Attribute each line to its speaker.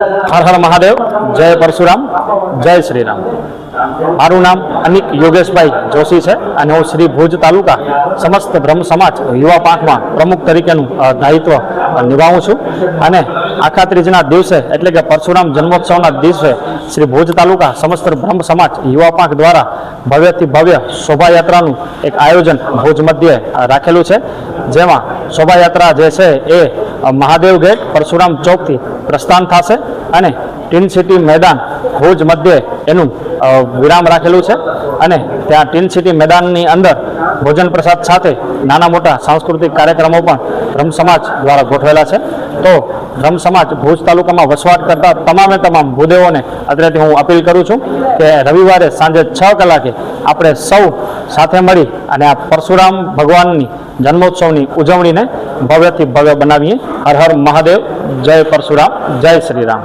Speaker 1: હર હર મહાદેવ, જય પરશુરામ, જય શ્રી રામ. મારું નામ અનિક યોગેશભાઈ જોશી છે અને હું શ્રી ભુજ તાલુકા સમસ્ત બ્રહ્મ સમાજ યુવા પાંખમાં પ્રમુખ તરીકેનું દાયિત્વ નિભાવું છું. અને આખા ત્રીજના દિવસે એટલે કે પરશુરામ જન્મોત્સવના દિવસે શ્રી ભુજ તાલુકા સમસ્ત બ્રહ્મ સમાજ યુવા પાંખ દ્વારા ભવ્યથી ભવ્ય શોભાયાત્રાનું એક આયોજન ભુજ મધ્યે રાખેલું છે. જેમાં શોભાયાત્રા જે છે એ મહાદેવ ગેટ પરશુરામ ચોકથી પ્રસ્થાન થશે અને ટીન સિટી મેદાન ભુજ મધ્યે એનું વિરામ રાખેલું છે. અને ત્યાં ટીન સિટી મેદાનની અંદર ભોજન પ્રસાદ સાથે નાના મોટા સાંસ્કૃતિક કાર્યક્રમો પણ બ્રહ્મ સમાજ દ્વારા ગોઠવેલા છે. તો બ્રહ્મ સમાજ ભુજ તાલુકામાં વસવાટ કરતા તમામ ભૂદેવોને અત્રેથી હું અપીલ કરું છું કે રવિવારે સાંજે 6 કલાકે આપણે સૌ સાથે મળી અને આ પરશુરામ ભગવાનની જન્મોત્સવની ઉજવણીને ભવ્યથી ભવ્ય બનાવીએ. હર હર મહાદેવ, જય પરશુરામ, જય શ્રી રામ.